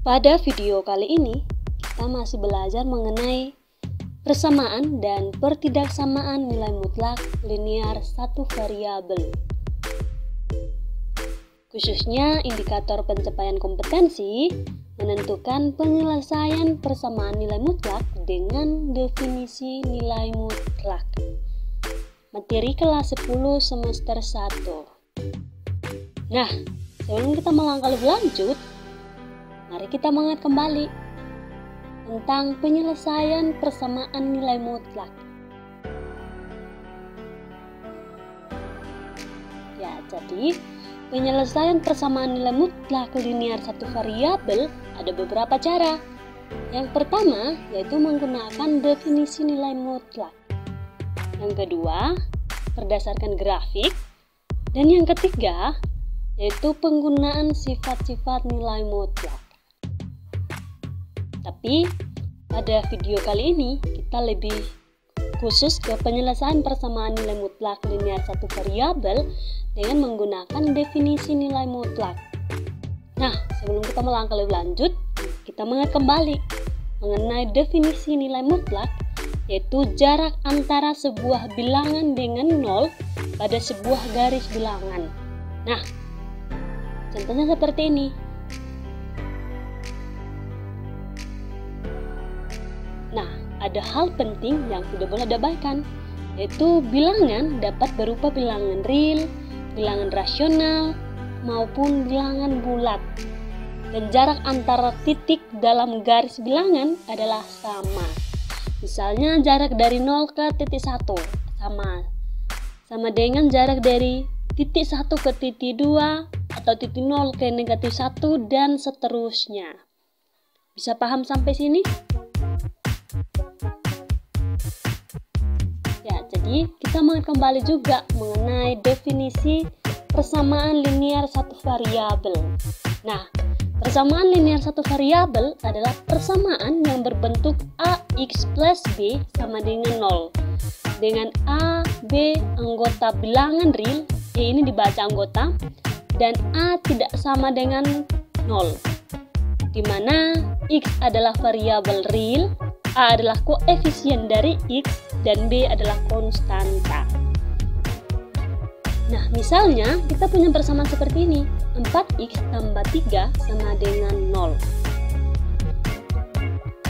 Pada video kali ini, kita masih belajar mengenai persamaan dan pertidaksamaan nilai mutlak linear satu variabel. Khususnya indikator pencapaian kompetensi menentukan penyelesaian persamaan nilai mutlak dengan definisi nilai mutlak. Materi kelas 10 semester 1. Nah, sebelum kita melangkah lebih lanjut, mari kita mengingat kembali tentang penyelesaian persamaan nilai mutlak. Ya, jadi penyelesaian persamaan nilai mutlak linear satu variabel ada beberapa cara. Yang pertama yaitu menggunakan definisi nilai mutlak. Yang kedua, berdasarkan grafik. Dan yang ketiga, yaitu penggunaan sifat-sifat nilai mutlak. Tapi pada video kali ini kita lebih khusus ke penyelesaian persamaan nilai mutlak linear satu variabel dengan menggunakan definisi nilai mutlak. Nah, sebelum kita melangkah lebih lanjut, kita mengingat kembali mengenai definisi nilai mutlak, yaitu jarak antara sebuah bilangan dengan 0 pada sebuah garis bilangan. Nah, contohnya seperti ini. Nah, ada hal penting yang tidak boleh diabaikan, yaitu bilangan dapat berupa bilangan real, bilangan rasional, maupun bilangan bulat. Dan jarak antara titik dalam garis bilangan adalah sama. Misalnya jarak dari 0 ke titik 1 sama dengan jarak dari titik 1 ke titik 2 atau titik 0 ke negatif 1 dan seterusnya. Bisa paham sampai sini? Ya, jadi kita mengingat kembali juga mengenai definisi persamaan linear satu variabel. Nah, persamaan linear satu variabel adalah persamaan yang berbentuk AX plus B sama dengan 0. Dengan A, B anggota bilangan real, ini dibaca anggota, dan A tidak sama dengan 0. Di mana X adalah variabel real, A adalah koefisien dari X, dan B adalah konstanta. Nah, misalnya kita punya persamaan seperti ini, 4x tambah 3 sama dengan 0.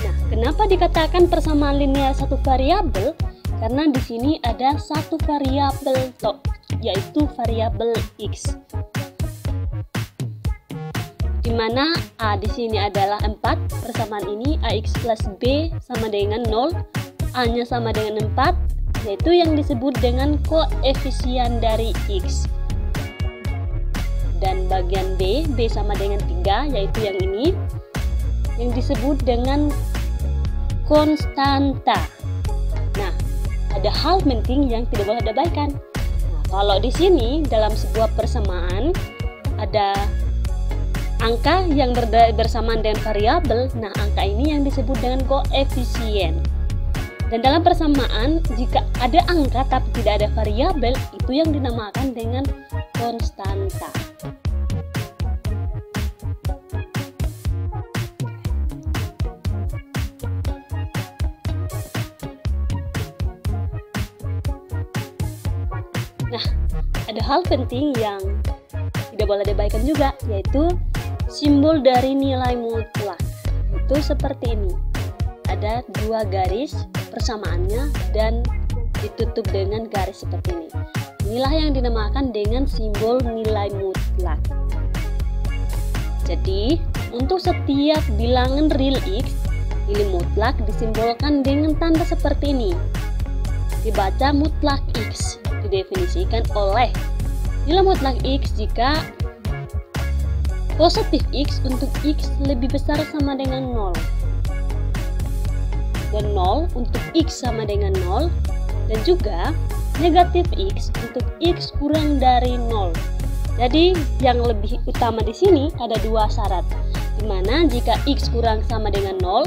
Nah, kenapa dikatakan persamaan linear satu variabel? Karena di sini ada satu variabel, yaitu variabel X. Di mana A di sini adalah 4, persamaan ini AX plus B sama dengan 0, A-nya sama dengan 4, yaitu yang disebut dengan koefisien dari X. Dan bagian B, B sama dengan 3, yaitu yang ini, yang disebut dengan konstanta. Nah, ada hal penting yang tidak boleh diabaikan. Nah, kalau di sini dalam sebuah persamaan ada angka yang bersamaan dengan variabel, nah angka ini yang disebut dengan koefisien. Dan dalam persamaan, jika ada angka tapi tidak ada variabel, itu yang dinamakan dengan konstanta. Nah, ada hal penting yang tidak boleh diabaikan juga, yaitu simbol dari nilai mutlak. Itu seperti ini. Ada dua garis persamaannya dan ditutup dengan garis seperti ini. Inilah yang dinamakan dengan simbol nilai mutlak. Jadi, untuk setiap bilangan real X, nilai mutlak disimbolkan dengan tanda seperti ini. Dibaca mutlak X, didefinisikan oleh nilai mutlak X jika positif X untuk X lebih besar sama dengan 0. Dan 0 untuk X sama dengan 0, dan juga negatif X untuk X kurang dari 0. Jadi yang lebih utama di sini ada dua syarat, dimana jika X kurang sama dengan 0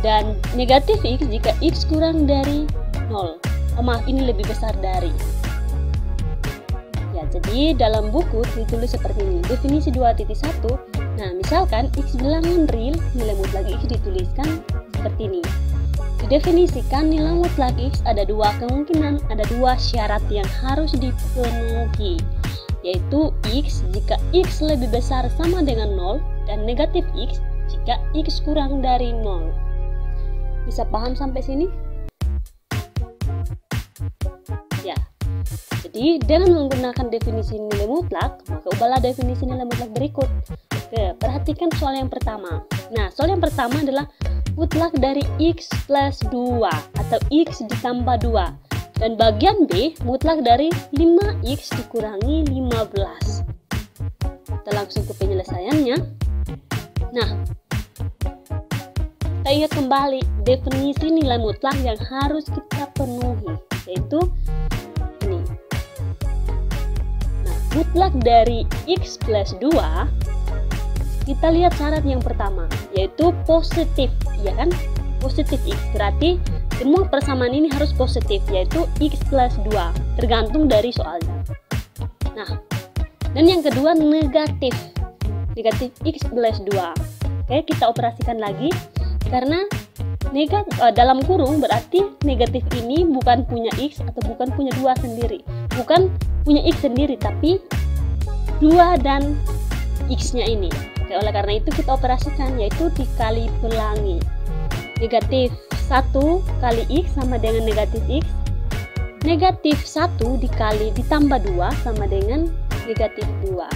dan negatif X jika X kurang dari 0. Maaf, ini lebih besar dari. Ya, jadi dalam buku ditulis seperti ini, definisi 2.1. Nah, misalkan X bilangan real, nilai mutlak X dituliskan seperti ini. Didefinisikan nilai mutlak X ada dua kemungkinan, ada dua syarat yang harus dipenuhi, yaitu X jika X lebih besar sama dengan 0 dan negatif X jika X kurang dari 0. Bisa paham sampai sini? Ya. Jadi dengan menggunakan definisi nilai mutlak, maka ubahlah definisi nilai mutlak berikut. Oke, perhatikan soal yang pertama. Nah, soal yang pertama adalah mutlak dari X plus 2 atau X ditambah 2. Dan bagian B, mutlak dari 5X dikurangi 15. Kita langsung ke penyelesaiannya. Nah, kita ingat kembali definisi nilai mutlak yang harus kita penuhi, yaitu ini. Nah, mutlak dari X plus 2, kita lihat syarat yang pertama, yaitu positif, ya kan? Positif X, berarti semua persamaan ini harus positif, yaitu X plus 2, tergantung dari soalnya. Nah, dan yang kedua negatif, negatif X plus 2. Oke, kita operasikan lagi, karena dalam kurung berarti negatif ini bukan punya X atau bukan punya 2 sendiri, bukan punya X sendiri, tapi 2 dan X-nya ini. Oke, oleh karena itu kita operasikan, yaitu dikali pelangi. Negatif 1 kali X sama dengan negatif X. Negatif 1 dikali ditambah 2 sama dengan negatif 2.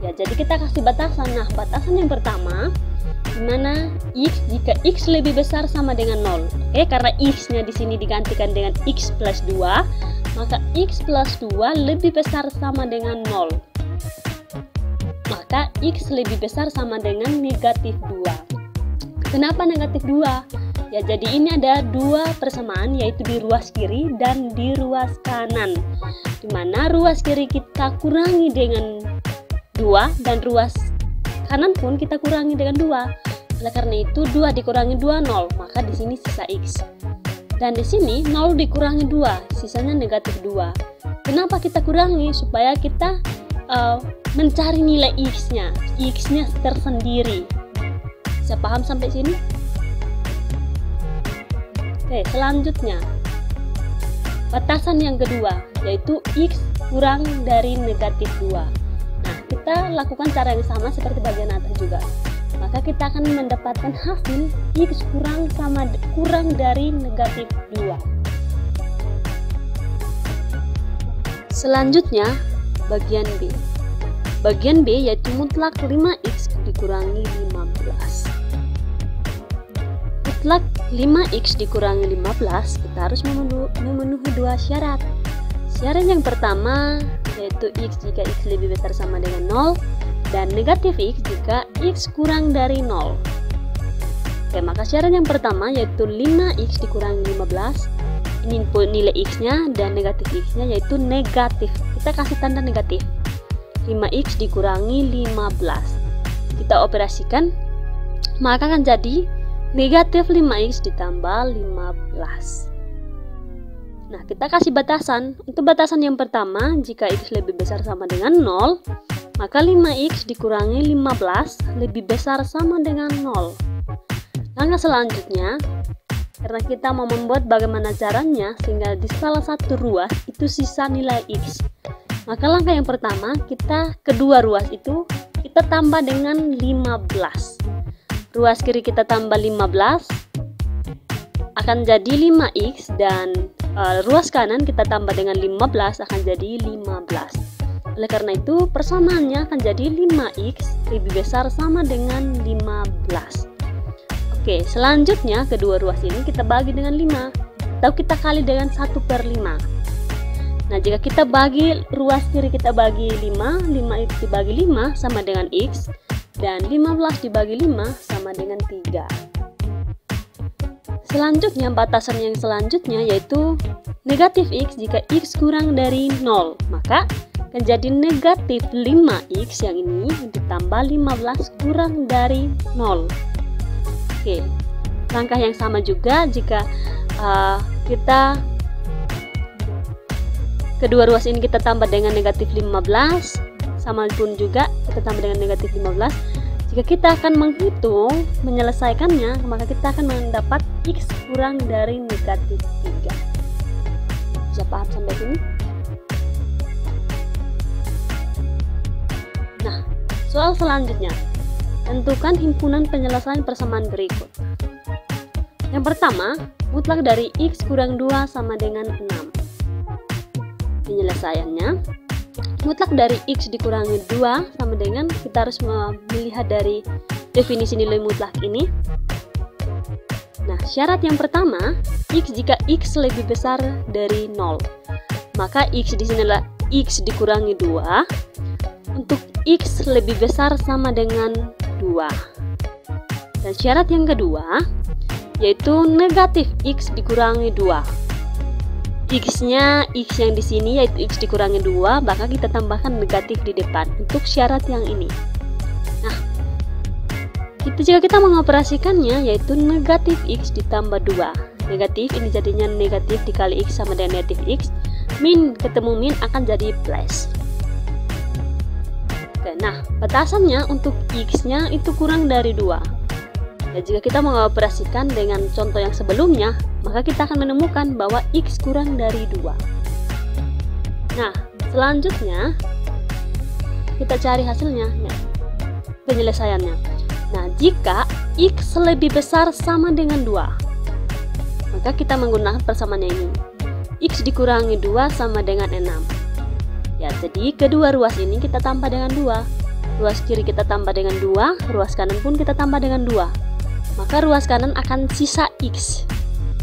Ya, jadi kita kasih batasan. Nah, batasan yang pertama, dimana X jika X lebih besar sama dengan 0. Oke, karena X-nya di sini digantikan dengan X plus 2, maka X plus 2 lebih besar sama dengan 0. Maka X lebih besar sama dengan negatif 2. Kenapa negatif 2? Ya, jadi ini ada dua persamaan, yaitu di ruas kiri dan di ruas kanan, dimana ruas kiri kita kurangi dengan 2 dan ruas kanan pun kita kurangi dengan 2. Oleh karena itu 2 dikurangi 2 0, maka di sini sisa X. Dan di sini 0 dikurangi 2, sisanya negatif 2. Kenapa kita kurangi? Supaya kita mencari nilai X-nya tersendiri. Bisa paham sampai sini? Oke, selanjutnya batasan yang kedua, yaitu X kurang dari negatif 2. Nah, kita lakukan cara yang sama seperti bagian atas juga. Maka kita akan mendapatkan hasil X kurang dari negatif 2. Selanjutnya bagian B. Bagian B yaitu mutlak 5X dikurangi 15. Mutlak 5X dikurangi 15, kita harus memenuhi dua syarat. Syarat yang pertama yaitu X jika X lebih besar sama dengan 0 dan negatif X jika X kurang dari 0. Oke, maka syarat yang pertama yaitu 5X dikurangi 15. Ini nilai X-nya dan negatif X-nya yaitu negatif. Kita kasih tanda negatif. 5X dikurangi 15. Kita operasikan, maka akan jadi negatif 5X ditambah 15. Nah, kita kasih batasan. Untuk batasan yang pertama, jika X lebih besar sama dengan 0, maka 5X dikurangi 15 lebih besar sama dengan 0. Langkah selanjutnya, karena kita mau membuat bagaimana caranya sehingga di salah satu ruas itu sisa nilai X, maka langkah yang pertama, kedua ruas itu kita tambah dengan 15. Ruas kiri kita tambah 15 akan jadi 5X, dan ruas kanan kita tambah dengan 15 akan jadi 15. Oleh karena itu persamaannya akan jadi 5X lebih besar sama dengan 15. Oke, selanjutnya kedua ruas ini kita bagi dengan 5 atau kita kali dengan 1/5. Nah, jika kita bagi ruas kiri kita bagi 5, 5X dibagi 5 sama dengan X, dan 15 dibagi 5 sama dengan 3. Selanjutnya, batasan yang selanjutnya yaitu negatif X jika X kurang dari 0, maka akan jadi negatif 5X yang ini ditambah 15 kurang dari 0. Oke, langkah yang sama juga jika kita kedua ruas ini kita tambah dengan negatif 15, sama pun juga kita tambah dengan negatif 15. Jika kita akan menghitung, menyelesaikannya, maka kita akan mendapat X kurang dari negatif 3. Bisa paham sampai sini? Nah, soal selanjutnya, tentukan himpunan penyelesaian persamaan berikut. Yang pertama, mutlak dari X kurang 2 sama dengan 6. Penyelesaiannya, mutlak dari X dikurangi 2 sama dengan, kita harus melihat dari definisi nilai mutlak ini. Nah, syarat yang pertama, X jika X lebih besar dari 0. Maka X di sini adalah X dikurangi 2 untuk X lebih besar sama dengan 2. Dan syarat yang kedua, yaitu negatif X dikurangi 2. X-nya, X yang di sini yaitu X dikurangi 2, maka kita tambahkan negatif di depan untuk syarat yang ini. Nah, jika kita mengoperasikannya yaitu negatif X ditambah 2. Negatif ini jadinya negatif dikali X sama dengan negatif X. Min ketemu min akan jadi plus. Oke, nah batasannya untuk X-nya itu kurang dari 2. Dan jika kita mengoperasikan dengan contoh yang sebelumnya, maka kita akan menemukan bahwa X kurang dari 2. Nah, selanjutnya kita cari hasilnya, penyelesaiannya. Nah, jika X lebih besar sama dengan 2, maka kita menggunakan persamaannya ini. X dikurangi 2 sama dengan 6. Ya, jadi kedua ruas ini kita tambah dengan 2. Ruas kiri kita tambah dengan 2, ruas kanan pun kita tambah dengan 2. Maka ruas kanan akan sisa X.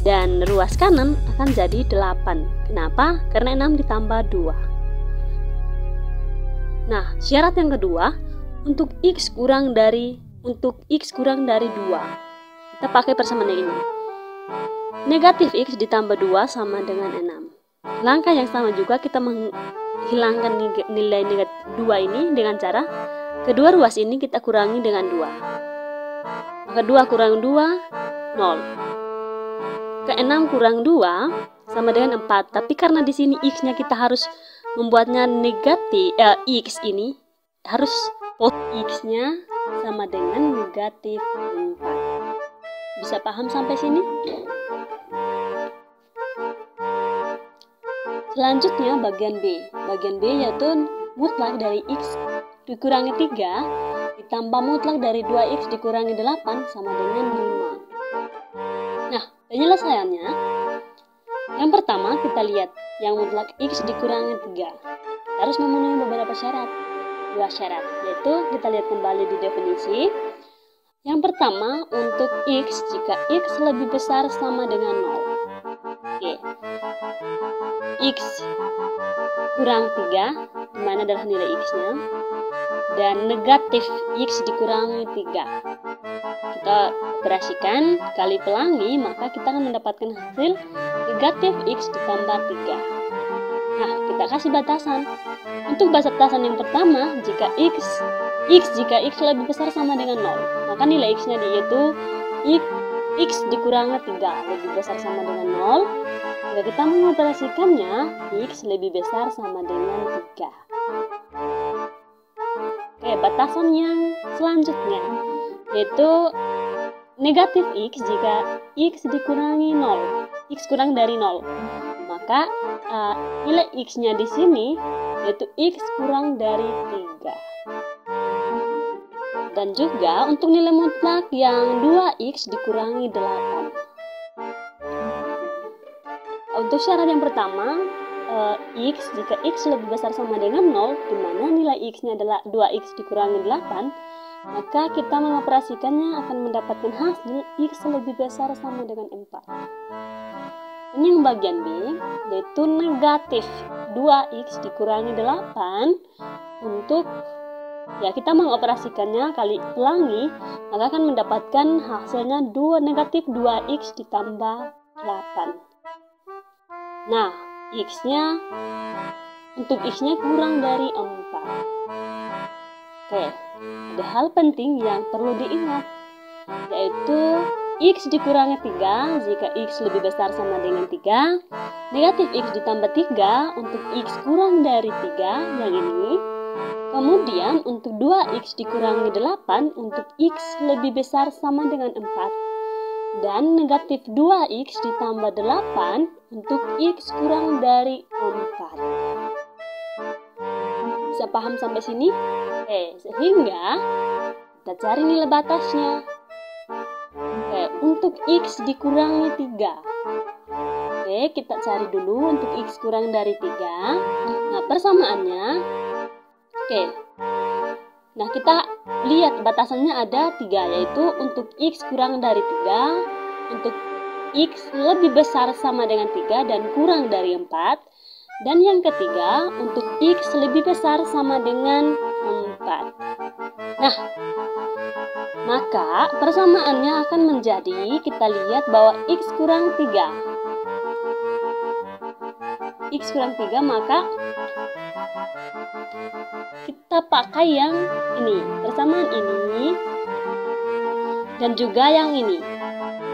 Dan ruas kanan akan jadi 8. Kenapa? Karena 6 ditambah 2. Nah, syarat yang kedua, untuk X kurang dari 2, kita pakai persamaan ini. Negatif X ditambah 2 sama dengan 6. Langkah yang sama juga kita menghilangkan nilai negatif 2 ini dengan cara kedua ruas ini kita kurangi dengan 2. Maka 2 kurang 2, 0. Ke 6 kurang 2 sama dengan 4. Tapi karena di sini X-nya kita harus membuatnya negatif, X ini harus pot X-nya sama dengan negatif 4. Bisa paham sampai sini? Selanjutnya bagian B. Bagian B yaitu mutlak dari X dikurangi 3 ditambah mutlak dari 2X dikurangi 8 sama dengan 5. Nah, penyelesaiannya, yang pertama kita lihat yang mutlak X dikurangi 3. Kita harus memenuhi beberapa syarat. 2 syarat, yaitu kita lihat kembali di definisi. Yang pertama, untuk X jika X lebih besar sama dengan 0. Oke. X kurang 3, dimana adalah nilai X-nya. Dan negatif X dikurangi 3. Kita operasikan kali pelangi, maka kita akan mendapatkan hasil negatif X ditambah 3. Nah, kita kasih batasan. Untuk batasan yang pertama, jika X lebih besar sama dengan 0, maka nilai X-nya yaitu X dikurangi 3 lebih besar sama dengan 0. Jika kita mengoperasikannya, X lebih besar sama dengan 3. Oke, batasan yang selanjutnya yaitu negatif X jika X dikurangi 0, X kurang dari 0. Maka nilai X-nya di sini yaitu X kurang dari 3. Dan juga untuk nilai mutlak yang 2X dikurangi 8. Untuk syarat yang pertama, X jika X lebih besar sama dengan 0, di mana nilai X-nya adalah 2X dikurangi 8, maka kita mengoperasikannya akan mendapatkan hasil X lebih besar sama dengan 4. Dan yang bagian B, yaitu negatif 2X dikurangi 8, untuk kita mengoperasikannya kali pelangi, maka akan mendapatkan hasilnya negatif 2X ditambah 8. Nah, untuk X-nya kurang dari 4. Oke, ada hal penting yang perlu diingat, yaitu X dikurangi 3 jika X lebih besar sama dengan 3. Negatif X ditambah 3 untuk X kurang dari 3 yang ini. Kemudian untuk 2X dikurangi 8 untuk X lebih besar sama dengan 4. Dan negatif 2X ditambah 8 untuk X kurang dari 4. Bisa paham sampai sini? Sehingga kita cari nilai batasnya. Untuk X dikurangi 3. Kita cari dulu untuk X kurang dari 3. Nah, persamaannya. Nah, kita lihat batasannya ada 3, yaitu untuk X kurang dari 3, untuk X lebih besar sama dengan 3 dan kurang dari 4, dan yang ketiga untuk X lebih besar sama dengan 4. Nah, maka persamaannya akan menjadi, kita lihat bahwa X kurang 3. X kurang 3, maka kita pakai yang ini, persamaan ini, dan juga yang ini.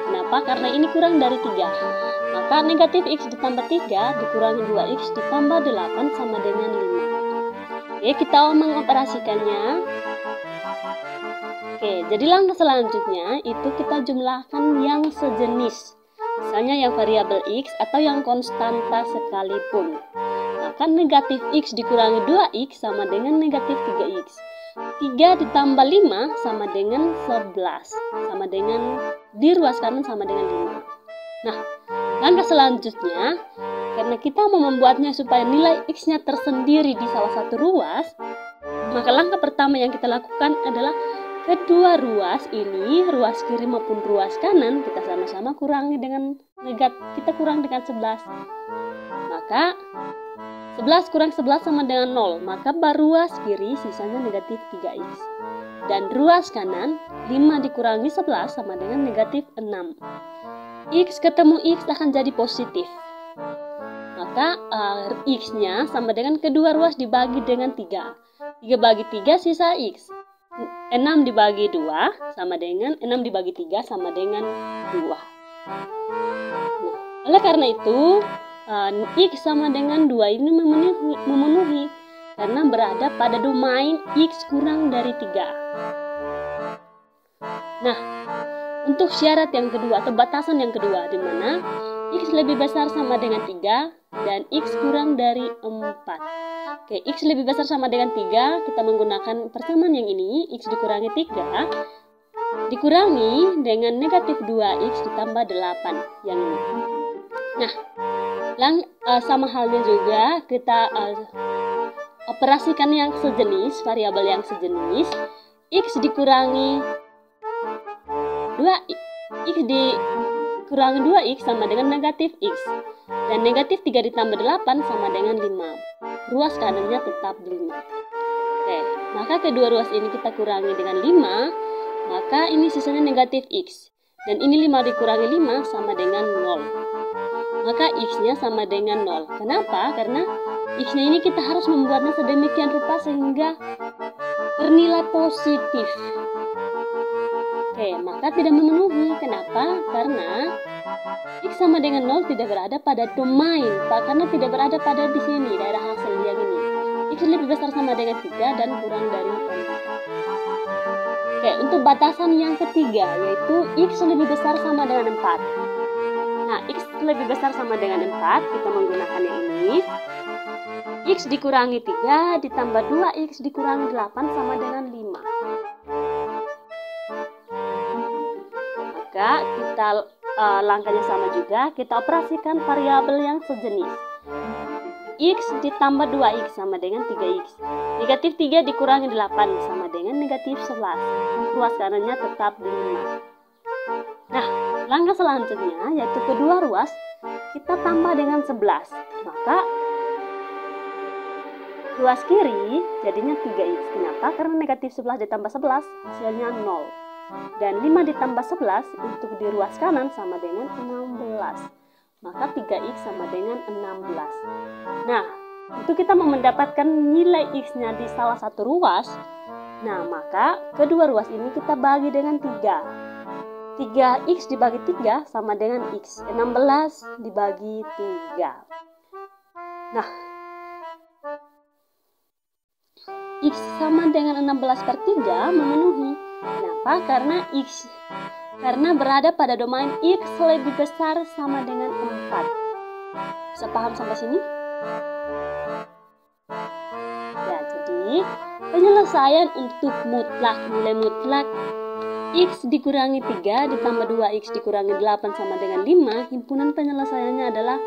Kenapa? Karena ini kurang dari 3. Maka negatif X ditambah 3 dikurangi 2X ditambah 8 sama dengan 5. Kita mengoperasikannya. Jadi langkah selanjutnya itu kita jumlahkan yang sejenis. Misalnya yang variabel X atau yang konstanta sekalipun. Maka negatif X dikurangi 2X sama dengan negatif 3X. 3 ditambah 5 sama dengan 11. Sama dengan diruas kanan sama dengan 5. Nah, langkah selanjutnya, karena kita mau membuatnya supaya nilai X-nya tersendiri di salah satu ruas, maka langkah pertama yang kita lakukan adalah kedua ruas ini, ruas kiri maupun ruas kanan, kita sama-sama kurangi dengan kita kurang dengan 11. Maka 11 kurang 11 sama dengan 0. Maka ruas kiri sisanya negatif 3X. Dan ruas kanan 5 dikurangi 11 sama dengan negatif 6. X ketemu X akan jadi positif. Maka X-nya sama dengan kedua ruas dibagi dengan 3. 3 bagi 3 sisa X. 6 dibagi 2 sama dengan 6 dibagi 3 sama dengan 2. Nah, oleh karena itu X sama dengan 2 ini memenuhi karena berada pada domain X kurang dari 3. Nah, untuk syarat yang kedua atau batasan yang kedua, di mana X lebih besar sama dengan 3 dan X kurang dari 4. X lebih besar sama dengan 3, kita menggunakan persamaan yang ini, X dikurangi 3, dikurangi dengan negatif 2X ditambah 8, yang ini. Nah, sama halnya juga kita operasikan yang sejenis, variabel yang sejenis, X dikurangi 2X sama dengan negatif X. Dan negatif 3 ditambah 8 sama dengan 5. Ruas kanannya tetap 5. Maka kedua ruas ini kita kurangi dengan 5. Maka ini sisanya negatif X. Dan ini 5 dikurangi 5 sama dengan 0. Maka X-nya sama dengan 0. Kenapa? Karena X-nya ini kita harus membuatnya sedemikian rupa sehingga bernilai positif. Maka tidak memenuhi. Kenapa? Karena X sama dengan 0 tidak berada pada domain, karena tidak berada pada di sini, daerah hasil yang ini. X lebih besar sama dengan 3 dan kurang dari 4. Untuk batasan yang ketiga, yaitu X lebih besar sama dengan 4. Nah, X lebih besar sama dengan 4, kita menggunakan yang ini. X dikurangi 3 ditambah 2X dikurangi 8 sama dengan 5. Maka kita langkahnya sama juga, kita operasikan variabel yang sejenis. X ditambah 2X sama dengan 3X. Negatif 3 dikurangi 8 sama dengan negatif 11. Ruas kanannya tetap 5. Nah, langkah selanjutnya yaitu kedua ruas kita tambah dengan 11. Maka ruas kiri jadinya 3X. Kenapa? Karena negatif 11 ditambah 11 hasilnya 0. Dan 5 ditambah 11 untuk di ruas kanan sama dengan 16. Maka 3X sama dengan 16. Nah, itu kita mau mendapatkan nilai X-nya di salah satu ruas. Nah, maka kedua ruas ini kita bagi dengan 3. 3x dibagi 3 sama dengan x. 16 dibagi 3. Nah, x sama dengan 16 per 3 memenuhi. Kenapa? Karena berada pada domain x lebih besar sama dengan 4. Bisa paham sampai sini? Ya, jadi penyelesaian untuk nilai mutlak x dikurangi 3 ditambah 2x dikurangi 8 sama dengan 5, himpunan penyelesaiannya adalah